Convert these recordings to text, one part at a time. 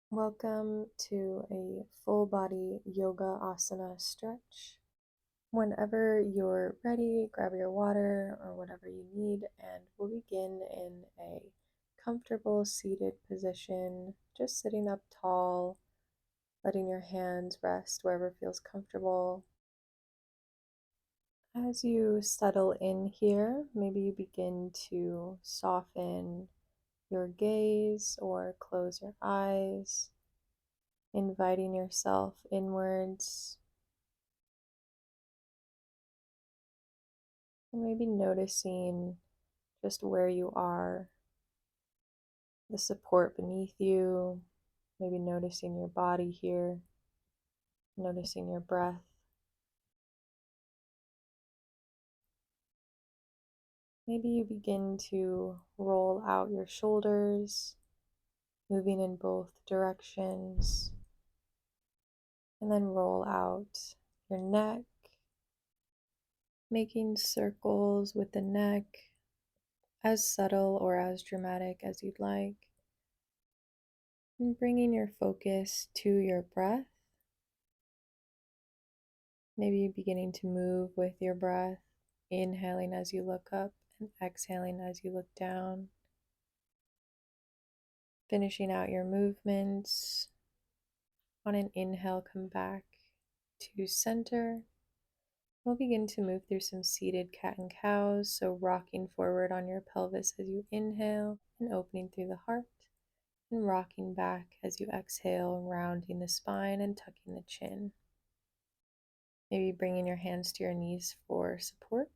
Welcome to a full body yoga asana stretch. Whenever you're ready, grab your water or whatever you need, and we'll begin in a comfortable seated position, just sitting up tall, letting your hands rest wherever feels comfortable. As you settle in here, maybe you begin to soften your gaze or close your eyes, inviting yourself inwards, and maybe noticing just where you are, the support beneath you, maybe noticing your body here, noticing your breath. Maybe you begin to roll out your shoulders, moving in both directions, and then roll out your neck, making circles with the neck, as subtle or as dramatic as you'd like, and bringing your focus to your breath. Maybe beginning to move with your breath, inhaling as you look up and exhaling as you look down. Finishing out your movements. On an inhale, come back to center. We'll begin to move through some seated cat and cows, so rocking forward on your pelvis as you inhale and opening through the heart, and rocking back as you exhale, rounding the spine and tucking the chin. Maybe bringing your hands to your knees for support.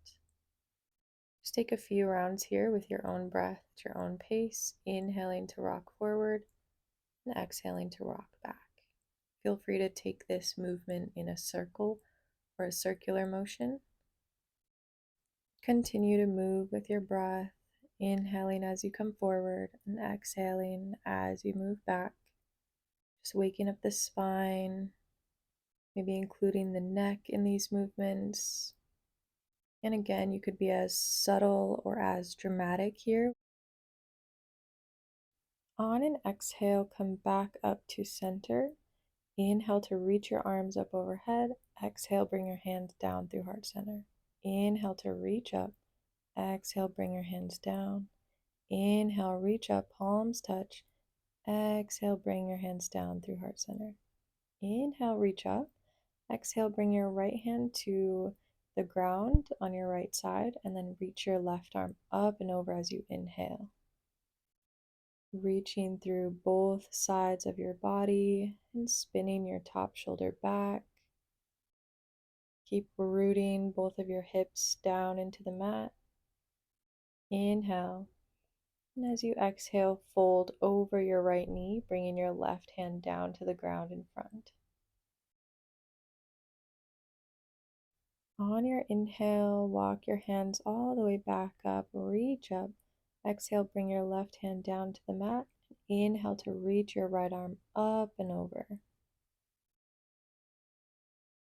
Just take a few rounds here with your own breath at your own pace, inhaling to rock forward and exhaling to rock back. Feel free to take this movement in a circle or a circular motion. Continue to move with your breath, inhaling as you come forward and exhaling as you move back. Just waking up the spine, maybe including the neck in these movements. And again, you could be as subtle or as dramatic here. On an exhale, come back up to center. Inhale to reach your arms up overhead. Exhale, bring your hands down through heart center. Inhale to reach up. Exhale, bring your hands down. Inhale, reach up, palms touch. Exhale, bring your hands down through heart center. Inhale, reach up. Exhale, bring your right hand to the ground on your right side, and then reach your left arm up and over as you inhale. Reaching through both sides of your body and spinning your top shoulder back. Keep rooting both of your hips down into the mat. Inhale. And as you exhale, fold over your right knee, bringing your left hand down to the ground in front. On your inhale, walk your hands all the way back up, reach up. Exhale, bring your left hand down to the mat. Inhale to reach your right arm up and over.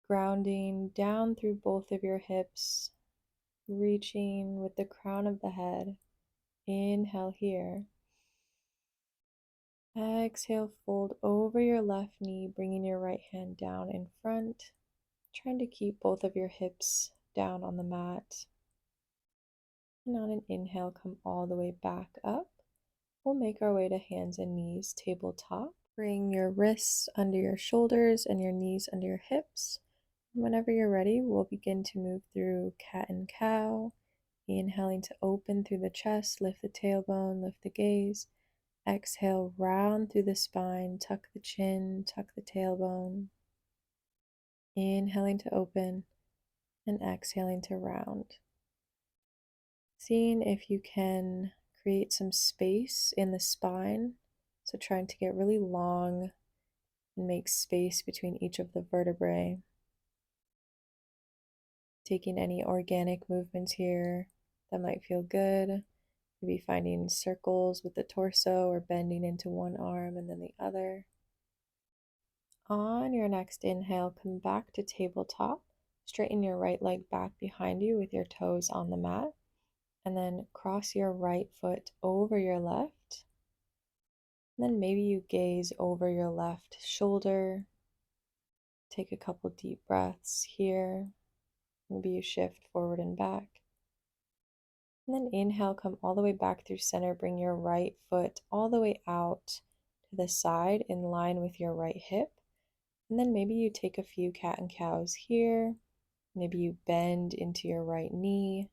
Grounding down through both of your hips, reaching with the crown of the head. Inhale here. Exhale, fold over your left knee, bringing your right hand down in front, trying to keep both of your hips down on the mat. And on an inhale, come all the way back up. We'll make our way to hands and knees, tabletop. Bring your wrists under your shoulders and your knees under your hips. And whenever you're ready, we'll begin to move through cat and cow. Inhaling to open through the chest, lift the tailbone, lift the gaze. Exhale, round through the spine, tuck the chin, tuck the tailbone. Inhaling to open and exhaling to round. Seeing if you can create some space in the spine. So trying to get really long and make space between each of the vertebrae. Taking any organic movements here that might feel good. Maybe finding circles with the torso or bending into one arm and then the other. On your next inhale, come back to tabletop. Straighten your right leg back behind you with your toes on the mat. And then cross your right foot over your left. And then maybe you gaze over your left shoulder. Take a couple deep breaths here. Maybe you shift forward and back. And then inhale, come all the way back through center. Bring your right foot all the way out to the side in line with your right hip. And then maybe you take a few cat and cows here. Maybe you bend into your right knee.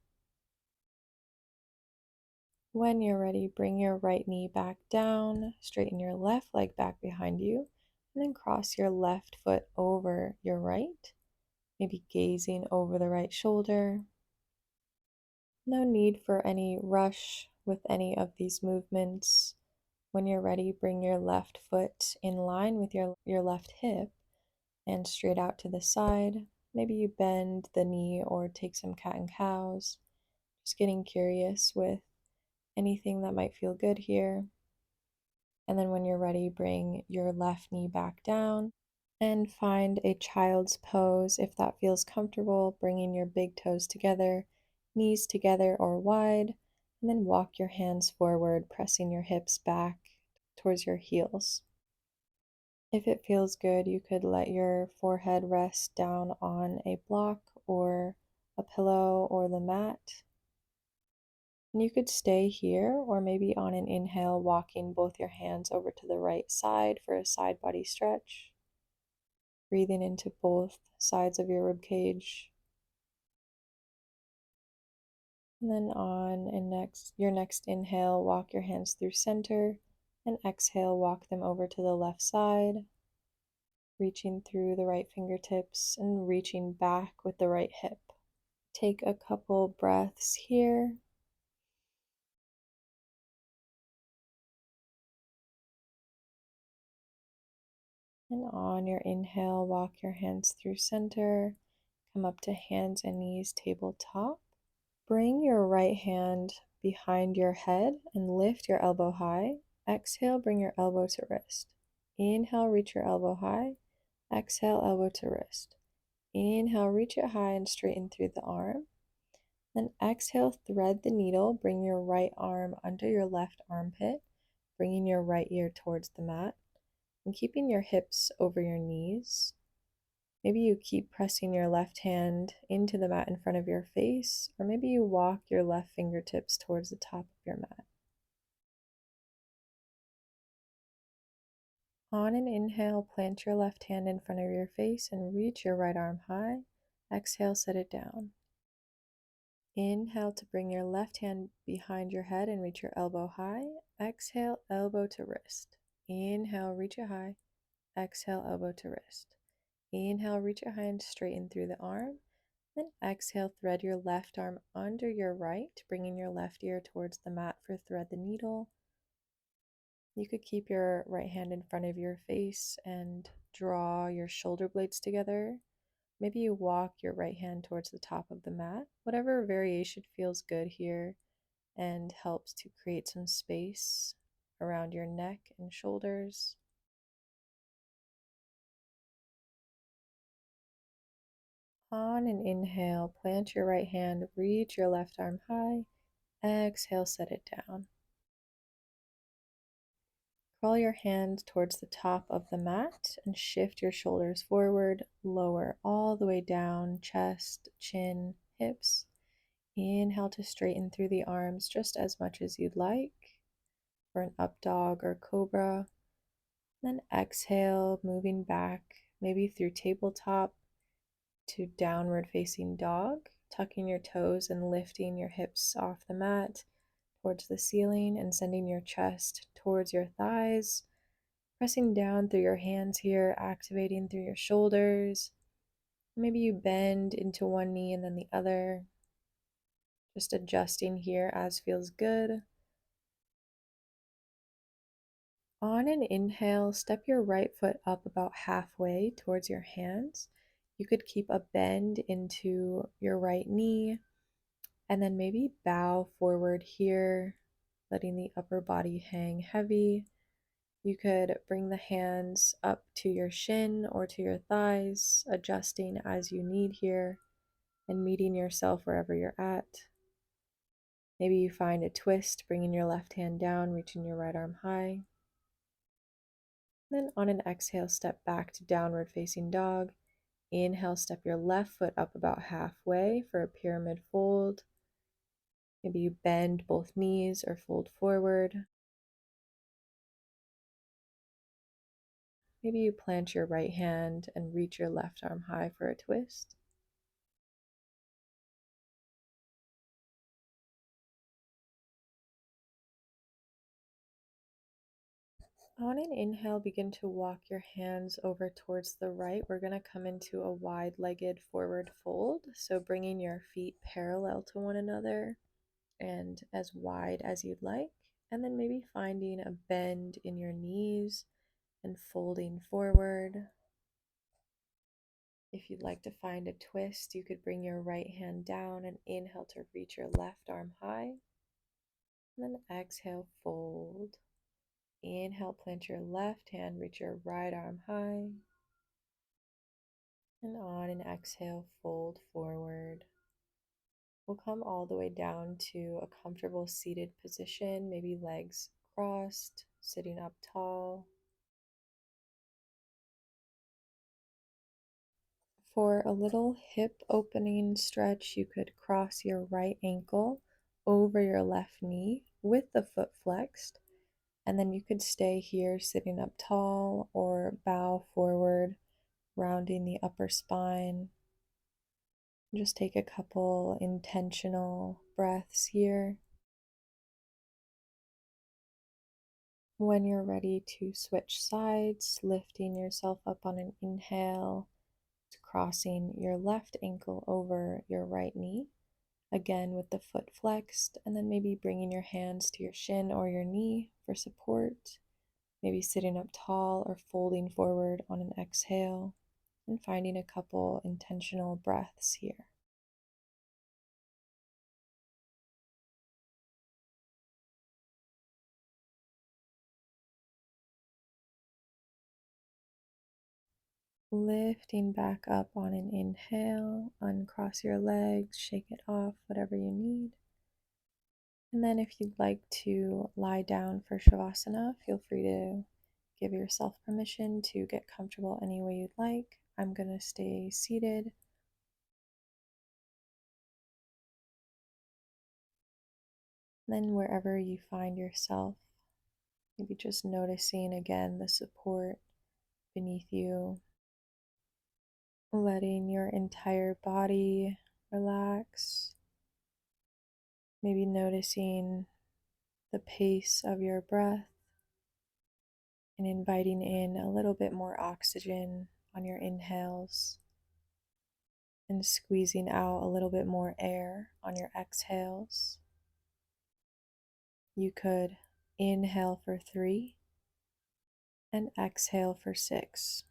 When you're ready, bring your right knee back down, straighten your left leg back behind you, and then cross your left foot over your right, maybe gazing over the right shoulder. No need for any rush with any of these movements. When you're ready, bring your left foot in line with your left hip and straight out to the side. Maybe you bend the knee or take some cat and cows. Just getting curious with anything that might feel good here. And then when you're ready, bring your left knee back down and find a child's pose if that feels comfortable, bringing your big toes together, knees together or wide, and then walk your hands forward, pressing your hips back towards your heels. If it feels good, you could let your forehead rest down on a block or a pillow or the mat. And you could stay here, or maybe on an inhale, walking both your hands over to the right side for a side body stretch. Breathing into both sides of your rib cage. And then your next inhale, walk your hands through center, and exhale, walk them over to the left side, reaching through the right fingertips and reaching back with the right hip. Take a couple breaths here. And on your inhale, walk your hands through center, come up to hands and knees tabletop. Bring your right hand behind your head and lift your elbow high. Exhale, bring your elbow to wrist. Inhale, reach your elbow high. Exhale, elbow to wrist. Inhale, reach it high and straighten through the arm. Then exhale, thread the needle. Bring your right arm under your left armpit, bringing your right ear towards the mat and keeping your hips over your knees. Maybe you keep pressing your left hand into the mat in front of your face, or maybe you walk your left fingertips towards the top of your mat. On an inhale, plant your left hand in front of your face and reach your right arm high. Exhale, set it down. Inhale to bring your left hand behind your head and reach your elbow high. Exhale, elbow to wrist. Inhale, reach it high. Exhale, elbow to wrist. Inhale, reach it high and straighten through the arm. Then exhale, thread your left arm under your right, bringing your left ear towards the mat for thread the needle. You could keep your right hand in front of your face and draw your shoulder blades together. Maybe you walk your right hand towards the top of the mat. Whatever variation feels good here and helps to create some space around your neck and shoulders. On an inhale, plant your right hand, reach your left arm high. Exhale, set it down. Crawl your hand towards the top of the mat and shift your shoulders forward, lower all the way down, chest, chin, hips. Inhale to straighten through the arms just as much as you'd like for an up dog or cobra. Then exhale, moving back, maybe through tabletop to downward facing dog, tucking your toes and lifting your hips off the mat towards the ceiling and sending your chest towards your thighs, pressing down through your hands here, activating through your shoulders. Maybe you bend into one knee and then the other, just adjusting here as feels good. On an inhale, step your right foot up about halfway towards your hands. You could keep a bend into your right knee and then maybe bow forward here, letting the upper body hang heavy. You could bring the hands up to your shin or to your thighs, adjusting as you need here and meeting yourself wherever you're at. Maybe you find a twist, bringing your left hand down, reaching your right arm high. Then on an exhale, step back to downward facing dog. Inhale, step your left foot up about halfway for a pyramid fold. Maybe you bend both knees or fold forward. Maybe you plant your right hand and reach your left arm high for a twist. On an inhale, begin to walk your hands over towards the right. We're going to come into a wide-legged forward fold. So bringing your feet parallel to one another and as wide as you'd like. And then maybe finding a bend in your knees and folding forward. If you'd like to find a twist, you could bring your right hand down and inhale to reach your left arm high. And then exhale, fold. Inhale, plant your left hand, reach your right arm high. And on an exhale, fold forward. We'll come all the way down to a comfortable seated position, maybe legs crossed, sitting up tall. For a little hip opening stretch, you could cross your right ankle over your left knee with the foot flexed. And then you could stay here sitting up tall or bow forward, rounding the upper spine. Just take a couple intentional breaths here. When you're ready to switch sides, lifting yourself up on an inhale, to crossing your left ankle over your right knee, again with the foot flexed, and then maybe bringing your hands to your shin or your knee for support, maybe sitting up tall or folding forward on an exhale, and finding a couple intentional breaths here. Lifting back up on an inhale, uncross your legs, shake it off, whatever you need. And then if you'd like to lie down for Shavasana, feel free to give yourself permission to get comfortable any way you'd like. I'm going to stay seated. Then wherever you find yourself, maybe just noticing again the support beneath you, letting your entire body relax. Maybe noticing the pace of your breath and inviting in a little bit more oxygen on your inhales and squeezing out a little bit more air on your exhales. You could inhale for 3 and exhale for 6.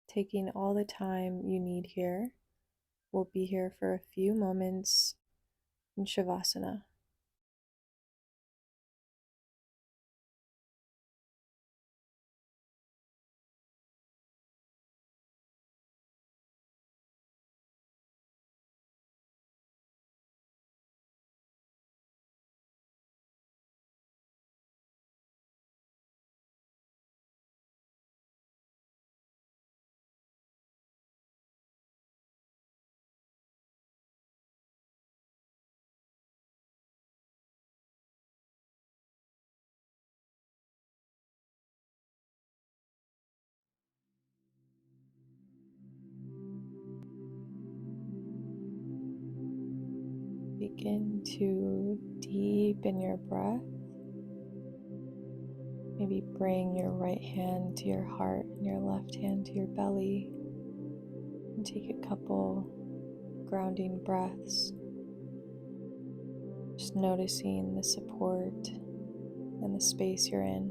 Taking all the time you need here. We'll be here for a few moments in Shavasana. Begin to deepen your breath. Maybe bring your right hand to your heart and your left hand to your belly. And take a couple grounding breaths. Just noticing the support and the space you're in.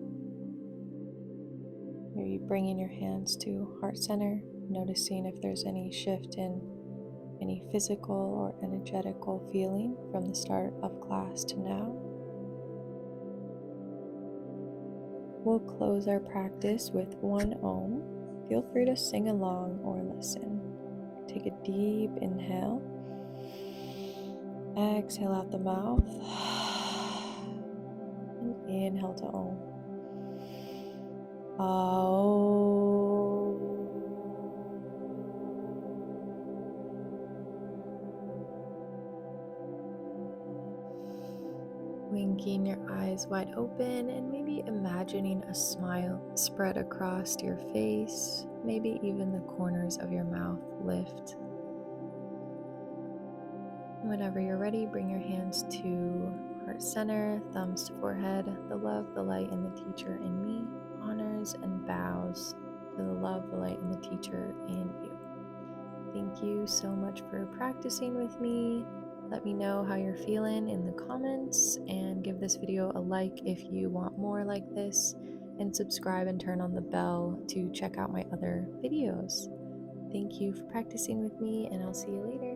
Maybe bringing your hands to heart center, noticing if there's any shift in any physical or energetical feeling from the start of class to now. We'll close our practice with one Om. Feel free to sing along or listen. Take a deep inhale. Exhale out the mouth. And inhale to Om. Winking your eyes wide open and maybe imagining a smile spread across your face, maybe even the corners of your mouth lift. Whenever you're ready, bring your hands to heart center, thumbs to forehead. The love, the light, and the teacher in me honors and bows to the love, the light, and the teacher in you. Thank you so much for practicing with me. Let me know how you're feeling in the comments, and give this video a like if you want more like this, and subscribe and turn on the bell to check out my other videos. Thank you for practicing with me, and I'll see you later.